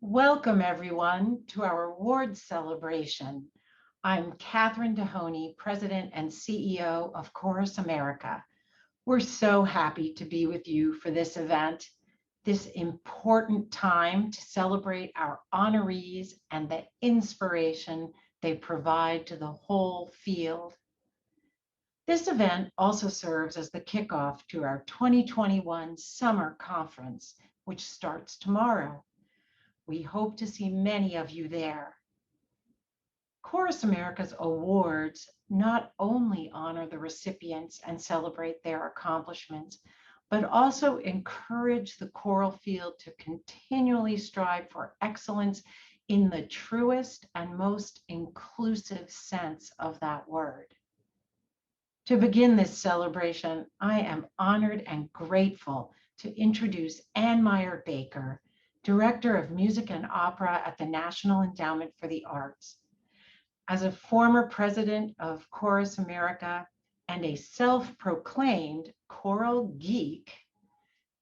Welcome, everyone, to our awards celebration. I'm Catherine Dehoney, President and CEO of Chorus America. We're so happy to be with you for this event, this important time to celebrate our honorees and the inspiration they provide to the whole field. This event also serves as the kickoff to our 2021 Summer Conference, which starts tomorrow. We hope to see many of you there. Chorus America's awards not only honor the recipients and celebrate their accomplishments, but also encourage the choral field to continually strive for excellence in the truest and most inclusive sense of that word. To begin this celebration, I am honored and grateful to introduce Ann Meyer Baker, Director of Music and Opera at the National Endowment for the Arts. As a former president of Chorus America and a self-proclaimed choral geek,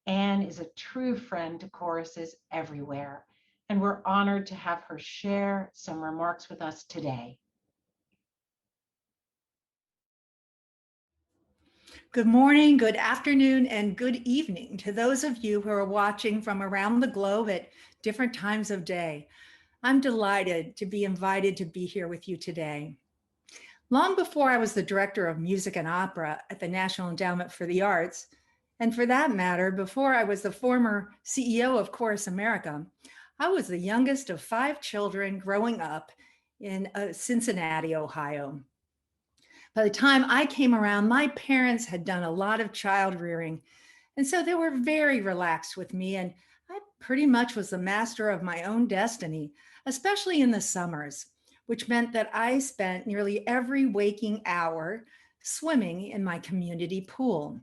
Ann is a true friend to choruses everywhere, and we're honored to have her share some remarks with us today. Good morning, good afternoon, and good evening to those of you who are watching from around the globe at different times of day. I'm delighted to be invited to be here with you today. Long before I was the Director of Music and Opera at the National Endowment for the Arts, and for that matter, before I was the former CEO of Chorus America, I was the youngest of 5 children growing up in Cincinnati, Ohio. By the time I came around, my parents had done a lot of child rearing, and so they were very relaxed with me, and I pretty much was the master of my own destiny, especially in the summers, which meant that I spent nearly every waking hour swimming in my community pool.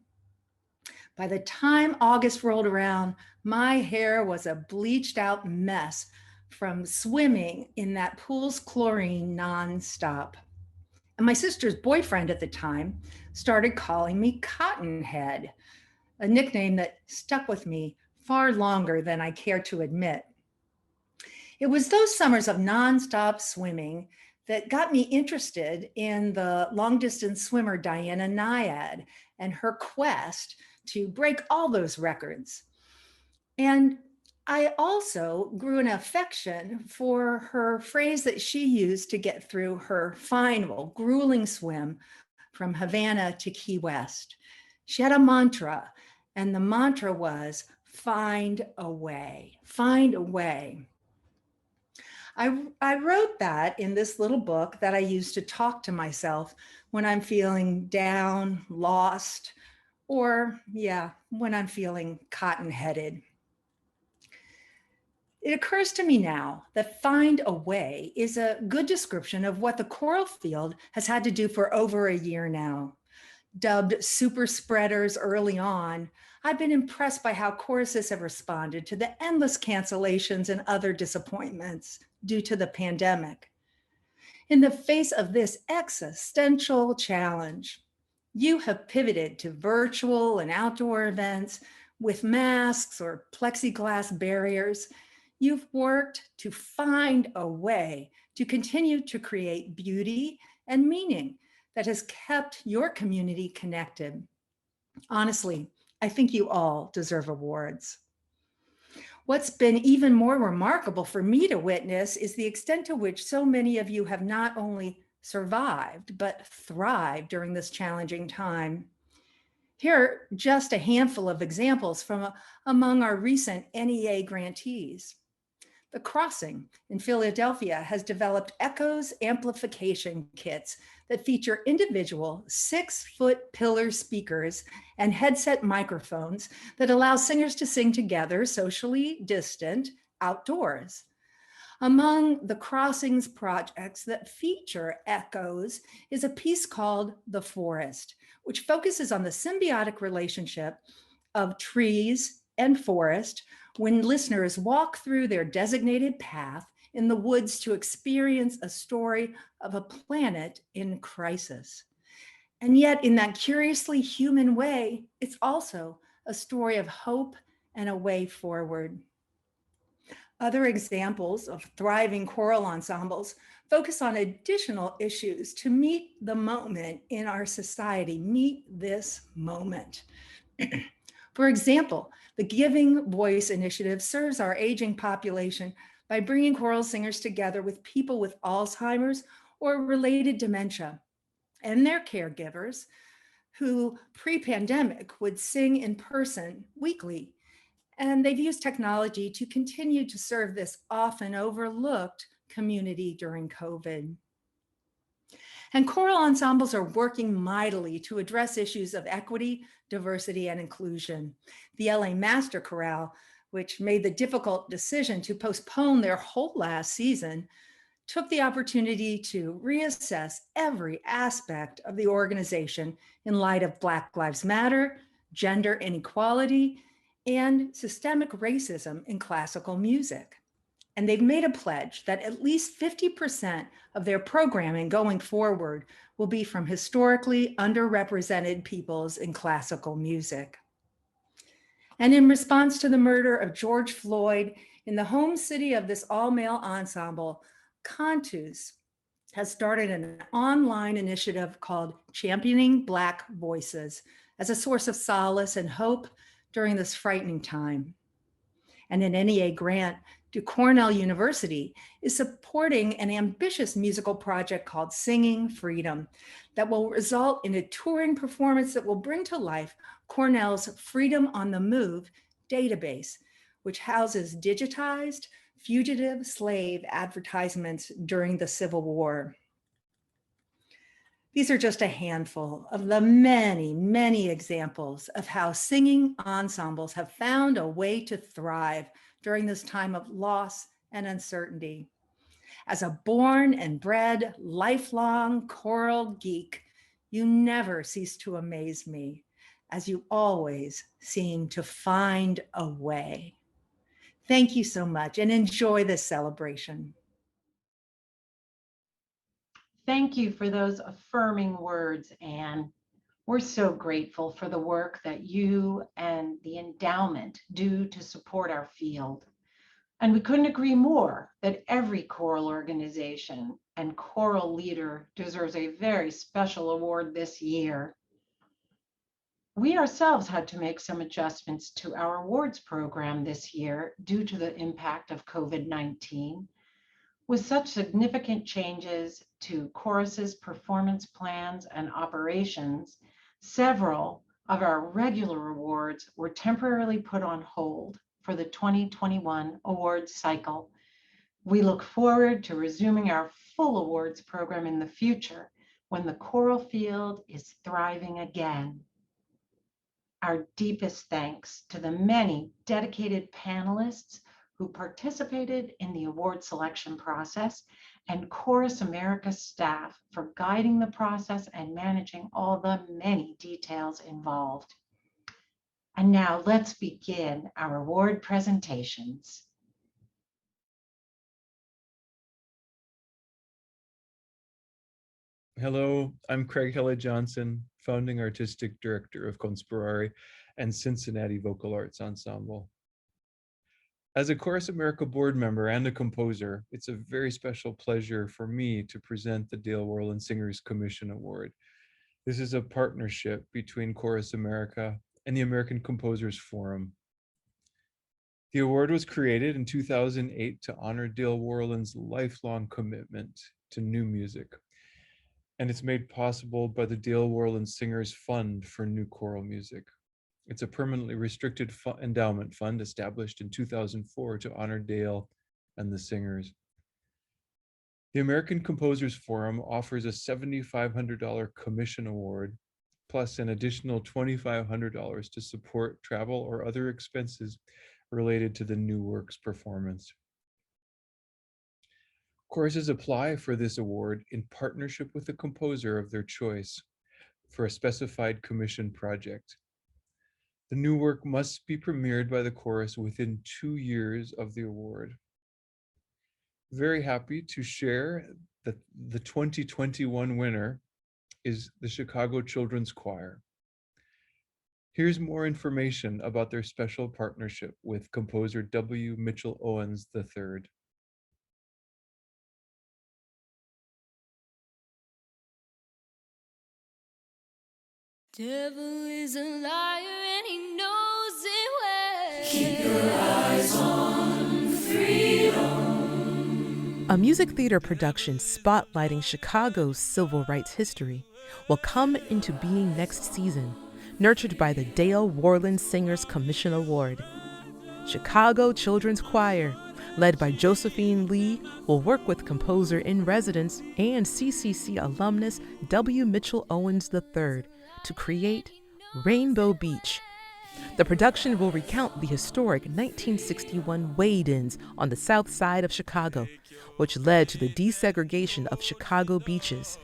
By the time August rolled around, my hair was a bleached out mess from swimming in that pool's chlorine nonstop. And my sister's boyfriend at the time started calling me Cottonhead, a nickname that stuck with me far longer than I care to admit. It was those summers of nonstop swimming that got me interested in the long distance swimmer Diana Nyad and her quest to break all those records. And I also grew an affection for her phrase that she used to get through her final grueling swim from Havana to Key West. She had a mantra, and the mantra was, find a way, find a way. I wrote that in this little book that I use to talk to myself when I'm feeling down, lost, or when I'm feeling cotton-headed. It occurs to me now that find a way is a good description of what the choral field has had to do for over a year now. Dubbed super spreaders early on, I've been impressed by how choruses have responded to the endless cancellations and other disappointments due to the pandemic. In the face of this existential challenge, you have pivoted to virtual and outdoor events with masks or plexiglass barriers. You've worked to find a way to continue to create beauty and meaning that has kept your community connected. Honestly, I think you all deserve awards. What's been even more remarkable for me to witness is the extent to which so many of you have not only survived, but thrived during this challenging time. Here are just a handful of examples from among our recent NEA grantees. The Crossing in Philadelphia has developed Echoes amplification kits that feature individual 6-foot pillar speakers and headset microphones that allow singers to sing together, socially distant, outdoors. Among the Crossings projects that feature Echoes is a piece called The Forest, which focuses on the symbiotic relationship of trees and forest when listeners walk through their designated path in the woods to experience a story of a planet in crisis. And yet, in that curiously human way, it's also a story of hope and a way forward. Other examples of thriving choral ensembles focus on additional issues to meet the moment in our society, meet this moment. For example, the Giving Voice initiative serves our aging population by bringing choral singers together with people with Alzheimer's or related dementia and their caregivers who pre-pandemic would sing in person weekly. And they've used technology to continue to serve this often overlooked community during COVID. And choral ensembles are working mightily to address issues of equity, diversity, and inclusion. The LA Master Chorale, which made the difficult decision to postpone their whole last season, took the opportunity to reassess every aspect of the organization in light of Black Lives Matter, gender inequality, and systemic racism in classical music. And they've made a pledge that at least 50% of their programming going forward will be from historically underrepresented peoples in classical music. And in response to the murder of George Floyd in the home city of this all-male ensemble, Cantus has started an online initiative called Championing Black Voices as a source of solace and hope during this frightening time. And an NEA grant to Cornell University is supporting an ambitious musical project called Singing Freedom that will result in a touring performance that will bring to life Cornell's Freedom on the Move database, which houses digitized fugitive slave advertisements during the Civil War. These are just a handful of the many, many examples of how singing ensembles have found a way to thrive during this time of loss and uncertainty. As a born and bred, lifelong choral geek, you never cease to amaze me, as you always seem to find a way. Thank you so much and enjoy this celebration. Thank you for those affirming words, Anne. We're so grateful for the work that you and the endowment do to support our field. And we couldn't agree more that every choral organization and choral leader deserves a very special award this year. We ourselves had to make some adjustments to our awards program this year due to the impact of COVID-19. With such significant changes to chorus's performance plans and operations, several of our regular awards were temporarily put on hold for the 2021 awards cycle. We look forward to resuming our full awards program in the future when the choral field is thriving again. Our deepest thanks to the many dedicated panelists who participated in the award selection process, and Chorus America staff for guiding the process and managing all the many details involved. And now let's begin our award presentations. Hello, I'm Craig Helle Johnson, founding artistic director of Conspirare and Cincinnati Vocal Arts Ensemble. As a Chorus America board member and a composer, it's a very special pleasure for me to present the Dale Warland Singers Commission Award. This is a partnership between Chorus America and the American Composers Forum. The award was created in 2008 to honor Dale Warland's lifelong commitment to new music. And it's made possible by the Dale Warland Singers Fund for New Choral Music. It's a permanently restricted endowment fund established in 2004 to honor Dale and the singers. The American Composers Forum offers a $7,500 commission award, plus an additional $2,500 to support travel or other expenses related to the new work's performance. Choruses apply for this award in partnership with the composer of their choice for a specified commission project. The new work must be premiered by the chorus within 2 years of the award. Very happy to share that the 2021 winner is the Chicago Children's Choir. Here's more information about their special partnership with composer W. Mitchell Owens III. Devil is a liar and he knows it well. Keep your eyes on freedom. A music theater production spotlighting Chicago's civil rights history will come into being next season, nurtured by the Dale Warland Singers Commission Award. Chicago Children's Choir, led by Josephine Lee, will work with composer in residence and CCC alumnus W. Mitchell Owens III to create Rainbow Beach. The production will recount the historic 1961 wade-ins on the south side of Chicago, which led to the desegregation of Chicago beaches.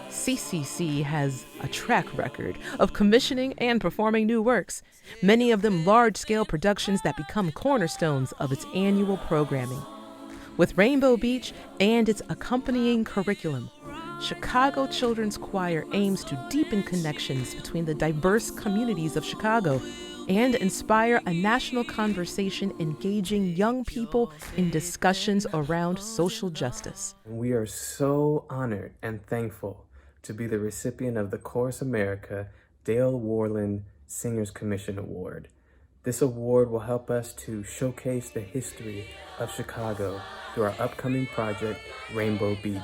CCC has a track record of commissioning and performing new works, many of them large-scale productions that become cornerstones of its annual programming. With Rainbow Beach and its accompanying curriculum, Chicago Children's Choir aims to deepen connections between the diverse communities of Chicago and inspire a national conversation engaging young people in discussions around social justice. We are so honored and thankful to be the recipient of the Chorus America Dale Warland Singers Commission Award. This award will help us to showcase the history of Chicago through our upcoming project, Rainbow Beach.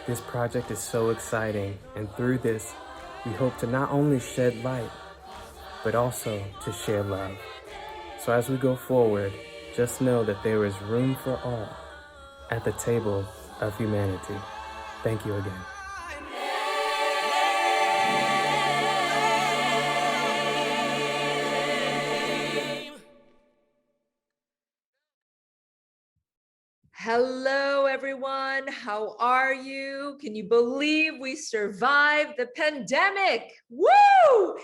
This project is so exciting, and through this, we hope to not only shed light, but also to share love. So as we go forward, just know that there is room for all at the table of humanity. Thank you again. Hello, everyone. How are you? Can you believe we survived the pandemic? Woo!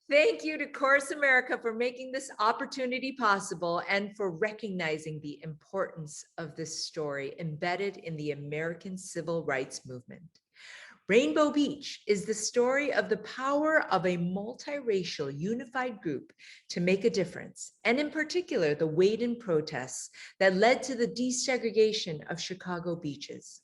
Thank you to Chorus America for making this opportunity possible and for recognizing the importance of this story embedded in the American Civil Rights Movement. Rainbow Beach is the story of the power of a multiracial unified group to make a difference, and in particular, the wade-in protests that led to the desegregation of Chicago beaches.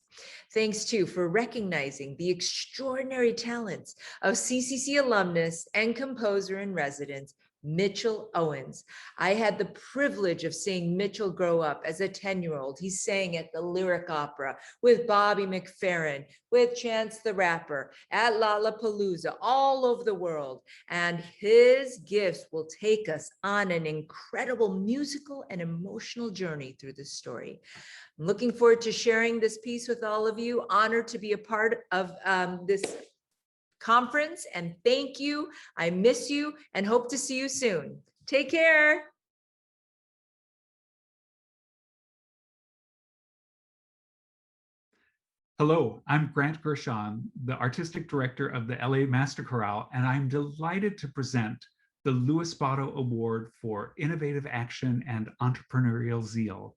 Thanks too for recognizing the extraordinary talents of CCC alumnus and composer in residence, Mitchell Owens. I had the privilege of seeing Mitchell grow up as a 10-year-old. He sang at the Lyric Opera with Bobby McFerrin, with Chance the Rapper, at Lollapalooza, all over the world. And his gifts will take us on an incredible musical and emotional journey through this story. I'm looking forward to sharing this piece with all of you. Honored to be a part of this conference, and thank you. I miss you and hope to see you soon. Take care. Hello, I'm Grant Gershon, the artistic director of the LA Master Chorale, and I'm delighted to present the Louis Botto Award for Innovative Action and Entrepreneurial Zeal.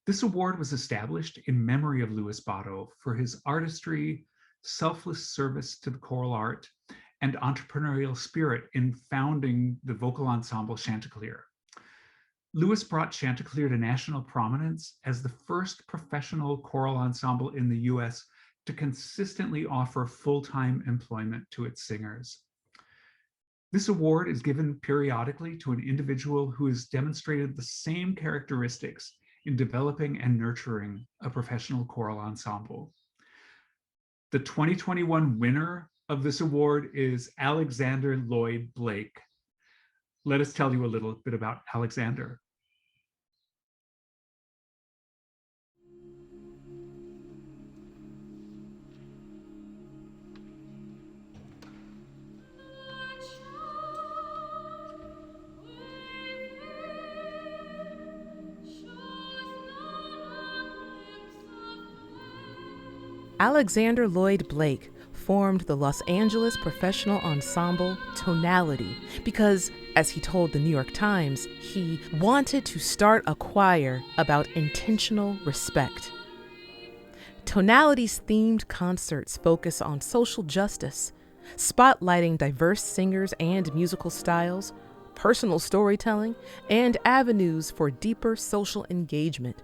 This award was established in memory of Louis Botto for his artistry, selfless service to the choral art, and entrepreneurial spirit in founding the vocal ensemble Chanticleer. Louis brought Chanticleer to national prominence as the first professional choral ensemble in the US to consistently offer full-time employment to its singers. This award is given periodically to an individual who has demonstrated the same characteristics in developing and nurturing a professional choral ensemble. The 2021 winner of this award is Alexander Lloyd Blake. Let us tell you a little bit about Alexander. Alexander Lloyd Blake formed the Los Angeles professional ensemble Tonality because, as he told the New York Times, he wanted to start a choir about intentional respect. Tonality's themed concerts focus on social justice, spotlighting diverse singers and musical styles, personal storytelling, and avenues for deeper social engagement.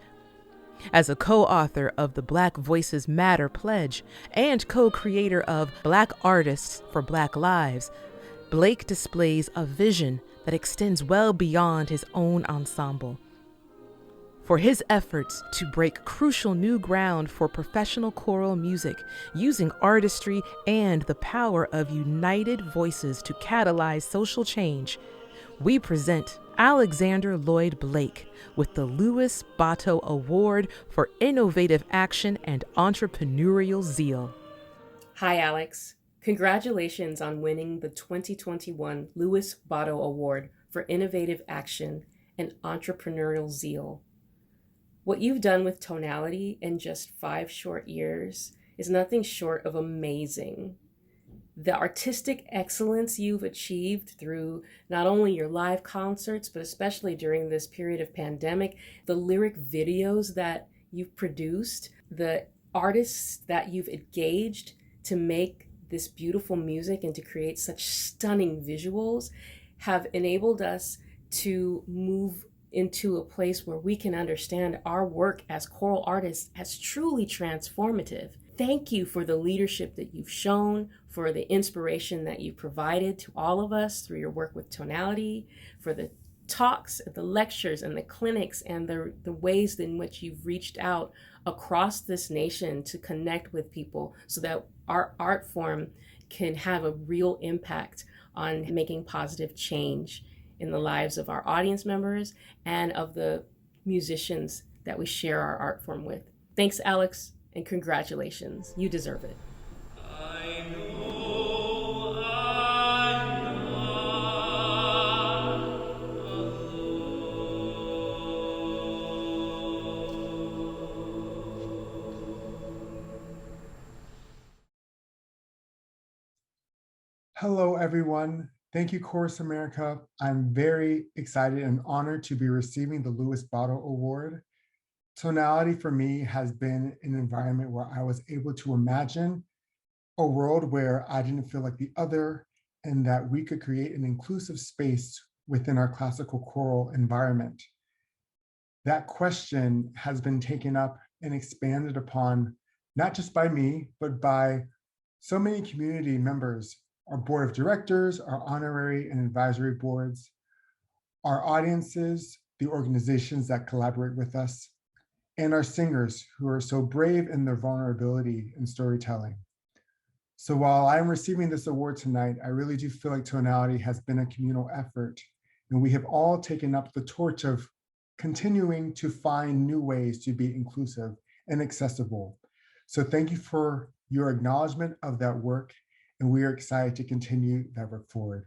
As a co-author of the Black Voices Matter pledge and co-creator of Black Artists for Black Lives, Blake displays a vision that extends well beyond his own ensemble. For his efforts to break crucial new ground for professional choral music, using artistry and the power of united voices to catalyze social change, we present Alexander Lloyd Blake with the Louis Botto Award for Innovative Action and Entrepreneurial Zeal. Hi, Alex. Congratulations on winning the 2021 Louis Botto Award for Innovative Action and Entrepreneurial Zeal. What you've done with Tonality in just 5 short years is nothing short of amazing. The artistic excellence you've achieved through not only your live concerts, but especially during this period of pandemic, the lyric videos that you've produced, the artists that you've engaged to make this beautiful music and to create such stunning visuals have enabled us to move into a place where we can understand our work as choral artists as truly transformative. Thank you for the leadership that you've shown, for the inspiration that you've provided to all of us through your work with Tonality, for the talks, the lectures, and the clinics, and the ways in which you've reached out across this nation to connect with people so that our art form can have a real impact on making positive change in the lives of our audience members and of the musicians that we share our art form with. Thanks, Alex, and congratulations. You deserve it. Hello, everyone. Thank you, Chorus America. I'm very excited and honored to be receiving the Louis Botto Award. Tonality for me has been an environment where I was able to imagine a world where I didn't feel like the other and that we could create an inclusive space within our classical choral environment. That question has been taken up and expanded upon, not just by me, but by so many community members, our board of directors, our honorary and advisory boards, our audiences, the organizations that collaborate with us, and our singers who are so brave in their vulnerability and storytelling. So while I'm receiving this award tonight, I really do feel like Tonality has been a communal effort, and we have all taken up the torch of continuing to find new ways to be inclusive and accessible. So thank you for your acknowledgement of that work, and we are excited to continue that work forward.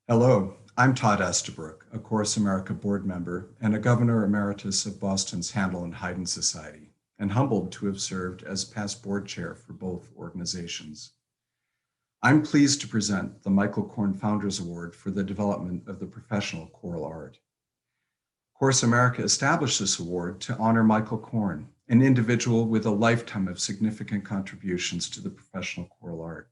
Hello, I'm Todd Estabrook, a Chorus America board member and a Governor Emeritus of Boston's Handel and Haydn Society, and humbled to have served as past board chair for both organizations. I'm pleased to present the Michael Korn Founders Award for the development of the professional choral art. Chorus America established this award to honor Michael Korn, an individual with a lifetime of significant contributions to the professional choral art.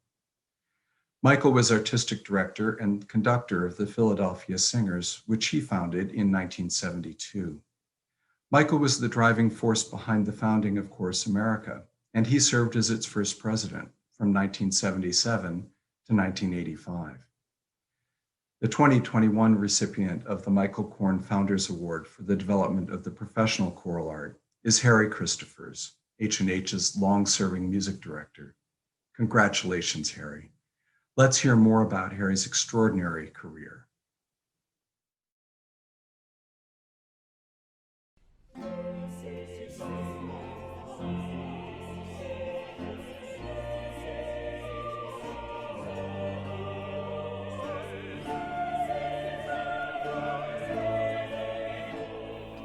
Michael was artistic director and conductor of the Philadelphia Singers, which he founded in 1972. Michael was the driving force behind the founding of Chorus America, and he served as its first president from 1977 to 1985. The 2021 recipient of the Michael Korn Founders Award for the development of the professional choral art is Harry Christophers, H&H's long-serving music director. Congratulations, Harry. Let's hear more about Harry's extraordinary career.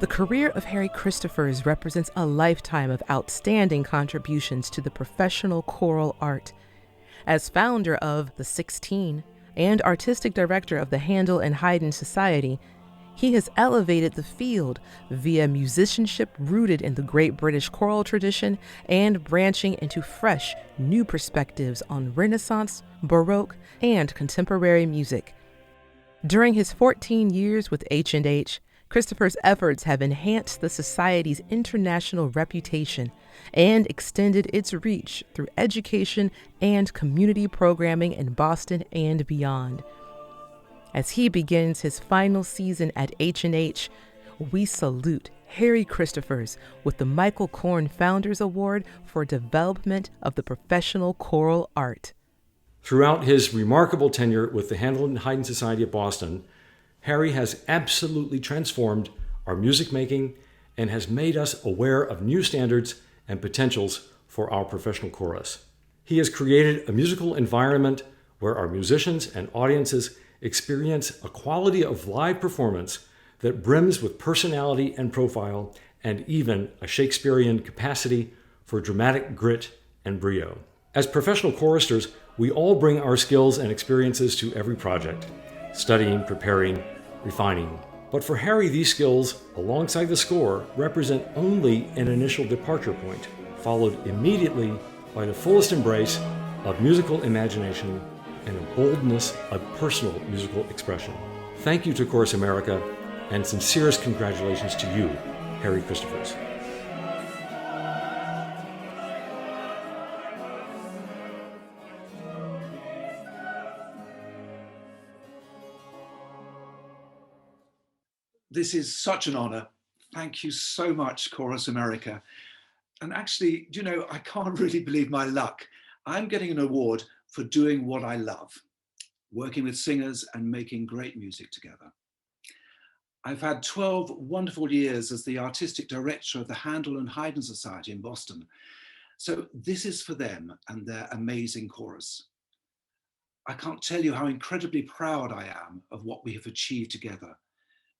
The career of Harry Christophers represents a lifetime of outstanding contributions to the professional choral art. As founder of the 16 and artistic director of the Handel and Haydn Society, He has elevated the field via musicianship rooted in the great British choral tradition and branching into fresh, new perspectives on Renaissance, Baroque, and contemporary music. During his 14 years with H&H, Christopher's efforts have enhanced the Society's international reputation and extended its reach through education and community programming in Boston and beyond. As he begins his final season at H&H, we salute Harry Christophers with the Michael Korn Founders Award for Development of the Professional Choral Art. Throughout his remarkable tenure with the Handel and Haydn Society of Boston, Harry has absolutely transformed our music making and has made us aware of new standards and potentials for our professional chorus. He has created a musical environment where our musicians and audiences experience a quality of live performance that brims with personality and profile, and even a Shakespearean capacity for dramatic grit and brio. As professional choristers, we all bring our skills and experiences to every project, studying, preparing, refining. But for Harry, these skills, alongside the score, represent only an initial departure point, followed immediately by the fullest embrace of musical imagination and a boldness of personal musical expression. Thank you to Chorus America, and sincerest congratulations to you, Harry Christophers. This is such an honor. Thank you so much, Chorus America. And actually, you know, I can't really believe my luck. I'm getting an award for doing what I love, working with singers and making great music together. I've had 12 wonderful years as the artistic director of the Handel and Haydn Society in Boston. So this is for them and their amazing chorus. I can't tell you how incredibly proud I am of what we have achieved together.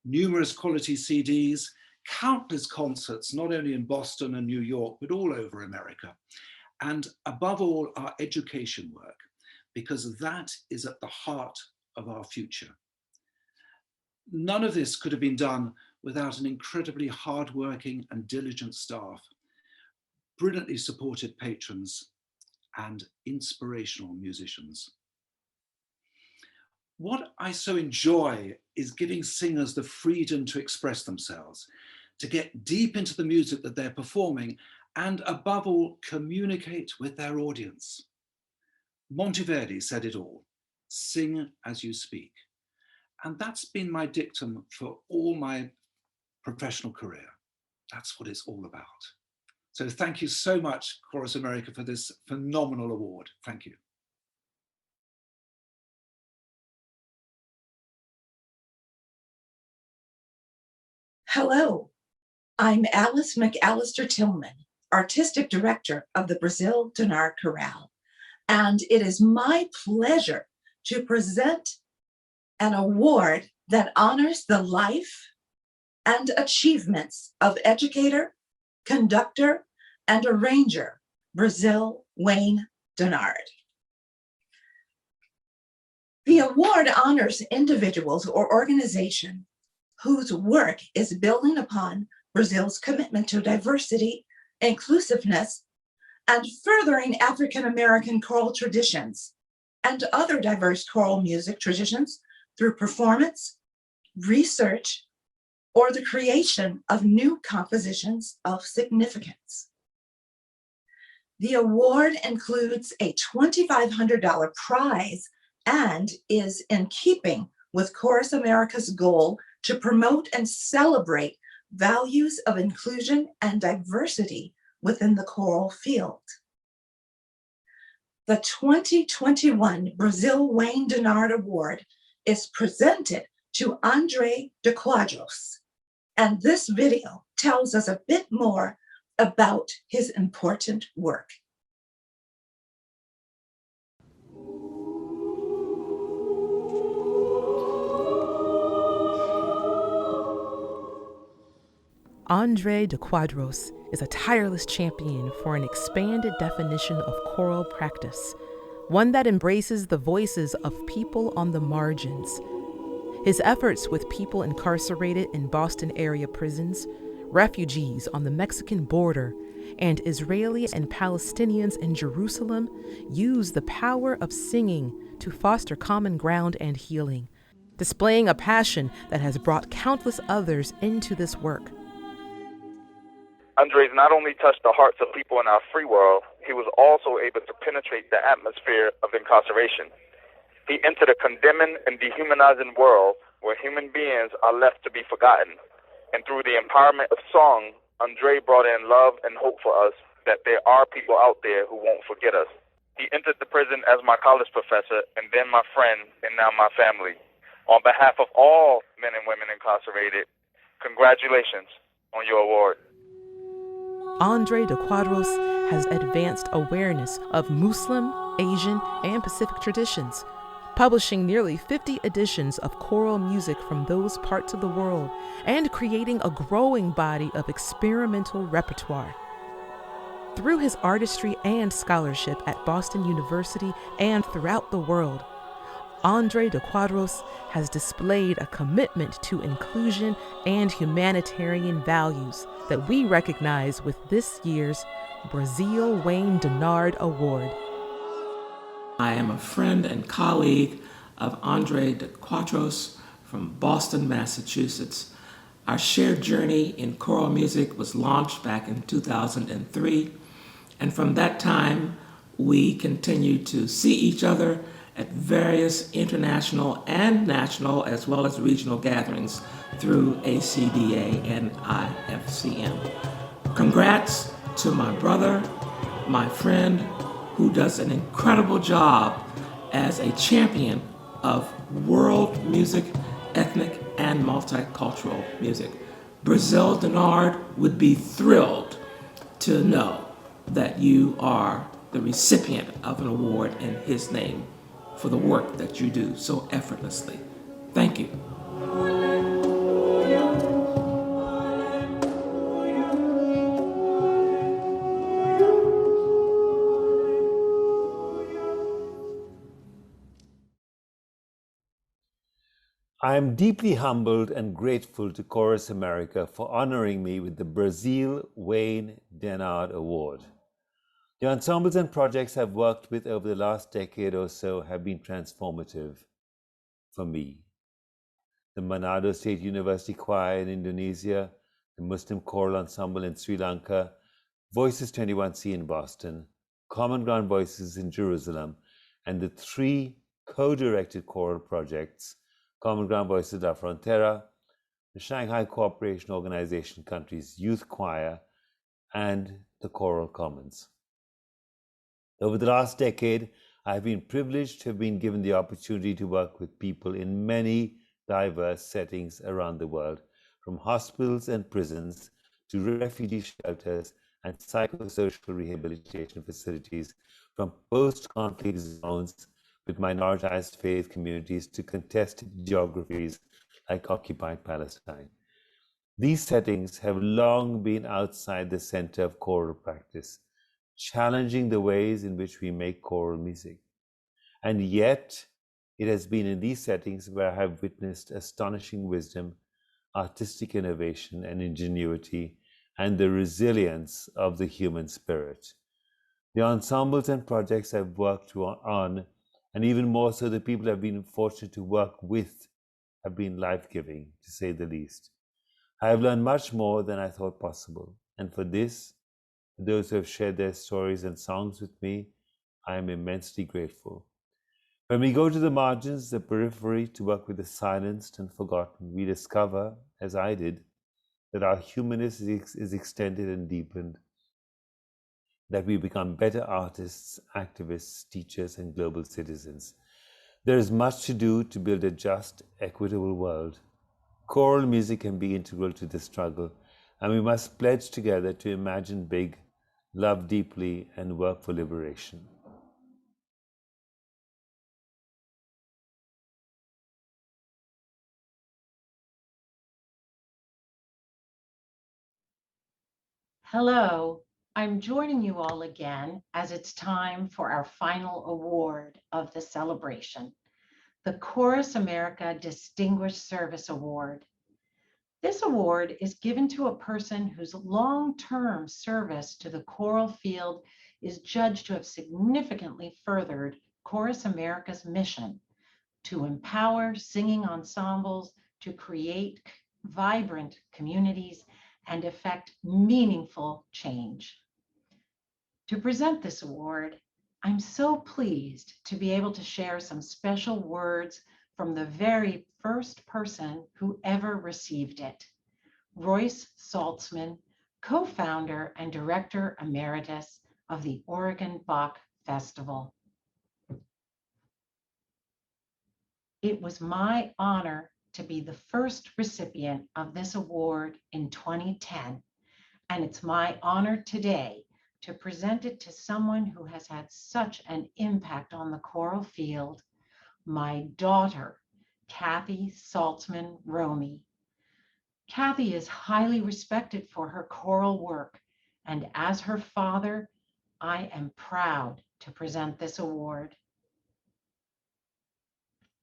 Numerous quality CDs, countless concerts, not only in Boston and New York, but all over America. And above all, our education work, because that is at the heart of our future. None of this could have been done without an incredibly hardworking and diligent staff, brilliantly supported patrons, and inspirational musicians. What I so enjoy is giving singers the freedom to express themselves, to get deep into the music that they're performing, and above all, communicate with their audience. Monteverdi said it all, sing as you speak. And that's been my dictum for all my professional career. That's what it's all about. So thank you so much, Chorus America, for this phenomenal award. Thank you. Hello, I'm Alice McAllister Tillman, Artistic Director of the Brazeal Dennard Chorale, and it is my pleasure to present an award that honors the life and achievements of educator, conductor, and arranger Brazeal Wayne Dennard. The award honors individuals or organizations whose work is building upon Brazil's commitment to diversity, inclusiveness, and furthering African-American choral traditions and other diverse choral music traditions through performance, research, or the creation of new compositions of significance. The award includes a $2,500 prize and is in keeping with Chorus America's goal to promote and celebrate values of inclusion and diversity within the choral field. The 2021 Brazeal Wayne Dennard Award is presented to Andre de Quadros, and this video tells us a bit more about his important work. Andre de Quadros is a tireless champion for an expanded definition of choral practice, one that embraces the voices of people on the margins. His efforts with people incarcerated in Boston area prisons, refugees on the Mexican border, and Israeli and Palestinians in Jerusalem use the power of singing to foster common ground and healing, displaying a passion that has brought countless others into this work. Andre's not only touched the hearts of people in our free world, he was also able to penetrate the atmosphere of incarceration. He entered a condemning and dehumanizing world where human beings are left to be forgotten. And through the empowerment of song, Andre brought in love and hope for us that there are people out there who won't forget us. He entered the prison as my college professor and then my friend and now my family. On behalf of all men and women incarcerated, congratulations on your award. Andre de Quadros has advanced awareness of Muslim, Asian, and Pacific traditions, publishing nearly 50 editions of choral music from those parts of the world and creating a growing body of experimental repertoire. Through his artistry and scholarship at Boston University and throughout the world, Andre de Quadros has displayed a commitment to inclusion and humanitarian values that we recognize with this year's Brazeal Wayne Dennard Award. I am a friend and colleague of Andre de Quadros from Boston, Massachusetts. Our shared journey in choral music was launched back in 2003, and from that time, we continued to see each other at various international and national as well as regional gatherings through ACDA and IFCM. Congrats to my brother, my friend, who does an incredible job as a champion of world music, ethnic and multicultural music. Brazeal Dennard would be thrilled to know that you are the recipient of an award in his name for the work that you do so effortlessly. Thank you. I am deeply humbled and grateful to Chorus America for honoring me with the Brazeal Wayne Dennard Award. The ensembles and projects I've worked with over the last decade or so have been transformative for me. The Manado State University Choir in Indonesia, the Muslim Choral Ensemble in Sri Lanka, Voices 21C in Boston, Common Ground Voices in Jerusalem, and the 3 co-directed choral projects, Common Ground Voices La Frontera, the Shanghai Cooperation Organization Countries Youth Choir, and the Choral Commons. Over the last decade, I have been privileged to have been given the opportunity to work with people in many diverse settings around the world, from hospitals and prisons to refugee shelters and psychosocial rehabilitation facilities, from post-conflict zones with minoritized faith communities to contested geographies like occupied Palestine. These settings have long been outside the center of choral practice, challenging the ways in which we make choral music. And yet, it has been in these settings where I have witnessed astonishing wisdom, artistic innovation and ingenuity, and the resilience of the human spirit. The ensembles and projects I've worked on, and even more so the people I've been fortunate to work with, have been life-giving, to say the least. I have learned much more than I thought possible, and for this, those who have shared their stories and songs with me, I am immensely grateful. When we go to the margins, the periphery, to work with the silenced and forgotten, we discover, as I did, that our humanness is extended and deepened, that we become better artists, activists, teachers, and global citizens. There is much to do to build a just, equitable world. Choral music can be integral to this struggle, and we must pledge together to imagine big, love deeply, and work for liberation. Hello, I'm joining you all again as it's time for our final award of the celebration. the Chorus America Distinguished Service Award. This award is given to a person whose long-term service to the choral field is judged to have significantly furthered Chorus America's mission to empower singing ensembles, to create vibrant communities, and effect meaningful change. To present this award, I'm so pleased to be able to share some special words from the very first person who ever received it, Royce Saltzman, co-founder and director emeritus of the Oregon Bach Festival. It was my honor to be the first recipient of this award in 2010, and it's my honor today to present it to someone who has had such an impact on the choral field, my daughter, Kathy Saltzman Romey. Kathy is highly respected for her choral work, and as her father, I am proud to present this award.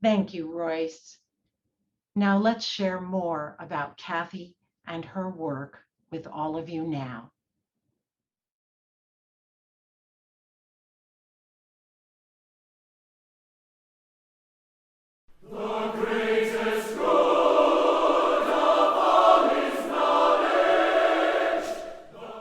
Thank you, Royce. Now let's share more about Kathy and her work with all of you now. The greatest good of all is knowledge.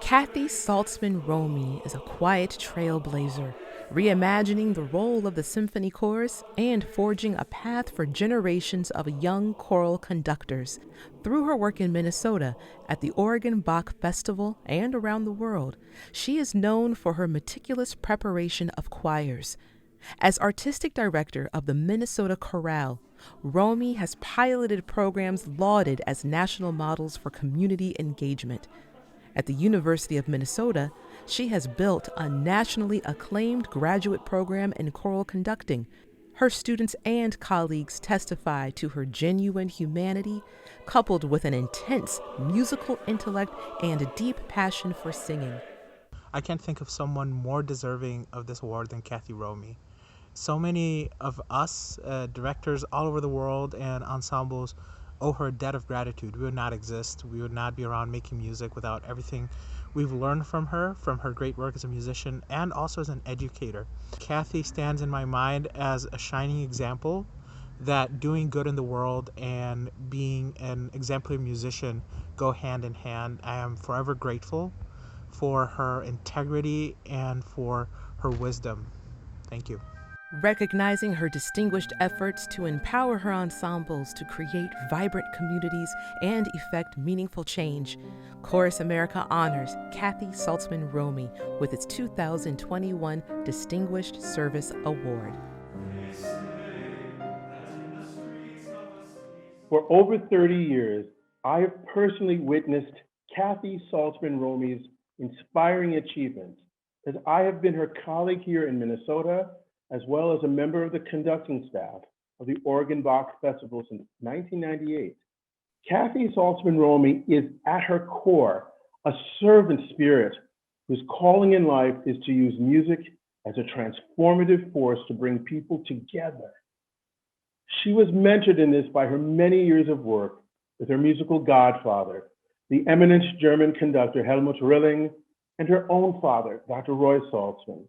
Kathy Saltzman Romey is a quiet trailblazer, reimagining the role of the symphony chorus and forging a path for generations of young choral conductors through her work in Minnesota at the Oregon Bach Festival and around the world. She is known for her meticulous preparation of choirs. As artistic director of the Minnesota Chorale, Romey has piloted programs lauded as national models for community engagement. At the University of Minnesota, she has built a nationally acclaimed graduate program in choral conducting. Her students and colleagues testify to her genuine humanity, coupled with an intense musical intellect and a deep passion for singing. I can't think of someone more deserving of this award than Kathy Romey. So many of us, directors all over the world and ensembles, owe her a debt of gratitude. We would not exist. We would not be around making music without everything we've learned from her great work as a musician and also as an educator. Kathy stands in my mind as a shining example that doing good in the world and being an exemplary musician go hand in hand. I am forever grateful for her integrity and for her wisdom. Thank you. Recognizing her distinguished efforts to empower her ensembles to create vibrant communities and effect meaningful change, Chorus America honors Kathy Saltzman Romey with its 2021 Distinguished Service Award. For over 30 years, I have personally witnessed Kathy Saltzman Romey's inspiring achievements, as I have been her colleague here in Minnesota, as well as a member of the conducting staff of the Oregon Bach Festival since 1998. Kathy Saltzman Romey is at her core a servant spirit whose calling in life is to use music as a transformative force to bring people together. She was mentored in this by her many years of work with her musical godfather, the eminent German conductor Helmut Rilling, and her own father, Dr. Roy Saltzman.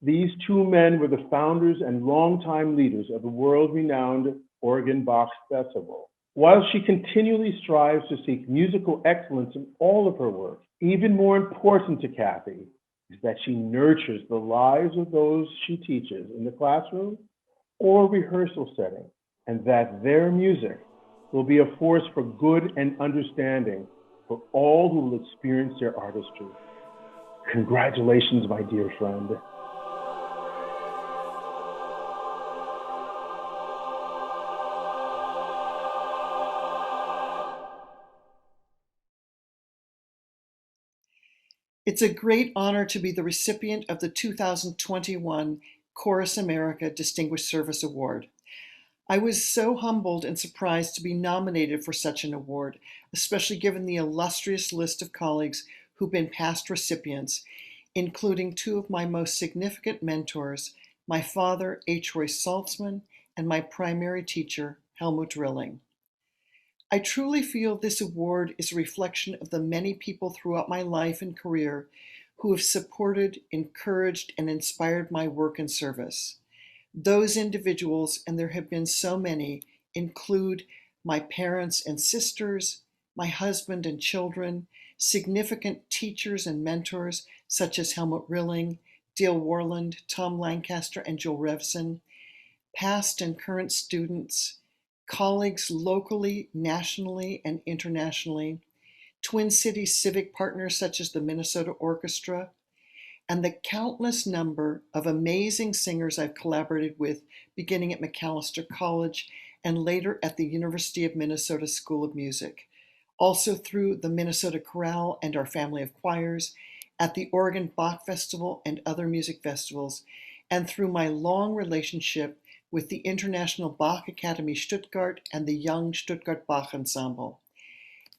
These two men were the founders and longtime leaders of the world-renowned Oregon Bach Festival. While she continually strives to seek musical excellence in all of her work, even more important to Kathy is that she nurtures the lives of those she teaches in the classroom or rehearsal setting, and that their music will be a force for good and understanding for all who will experience their artistry. Congratulations, my dear friend. It's a great honor to be the recipient of the 2021 Chorus America Distinguished Service Award. I was so humbled and surprised to be nominated for such an award, especially given the illustrious list of colleagues who've been past recipients, including two of my most significant mentors, my father, H. Roy Saltzman, and my primary teacher, Helmut Rilling. I truly feel this award is a reflection of the many people throughout my life and career who have supported, encouraged, and inspired my work and service. Those individuals, and there have been so many, include my parents and sisters, my husband and children, significant teachers and mentors such as Helmut Rilling, Dale Warland, Tom Lancaster, and Joel Revson, past and current students, colleagues locally, nationally, and internationally, Twin Cities civic partners such as the Minnesota Orchestra, and the countless number of amazing singers I've collaborated with, beginning at Macalester College and later at the University of Minnesota School of Music, also through the Minnesota Chorale and our family of choirs, at the Oregon Bach Festival and other music festivals, and through my long relationship with the International Bach Academy Stuttgart and the Young Stuttgart Bach Ensemble.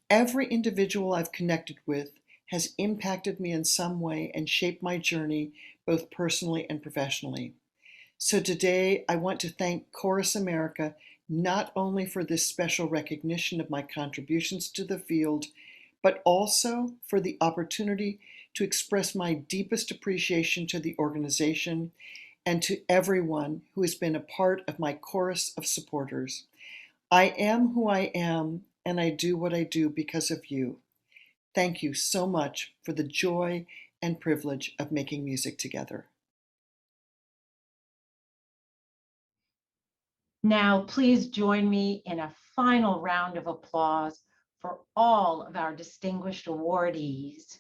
Every individual I've connected with has impacted me in some way and shaped my journey, both personally and professionally. So today, I want to thank Chorus America not only for this special recognition of my contributions to the field, but also for the opportunity to express my deepest appreciation to the organization and to everyone who has been a part of my chorus of supporters. I am who I am, and I do what I do because of you. Thank you so much for the joy and privilege of making music together. Now, please join me in a final round of applause for all of our distinguished awardees.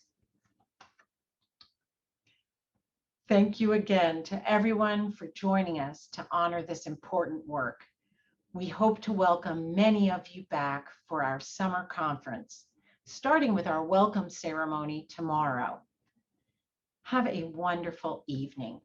Thank you again to everyone for joining us to honor this important work. We hope to welcome many of you back for our summer conference, starting with our welcome ceremony tomorrow. Have a wonderful evening.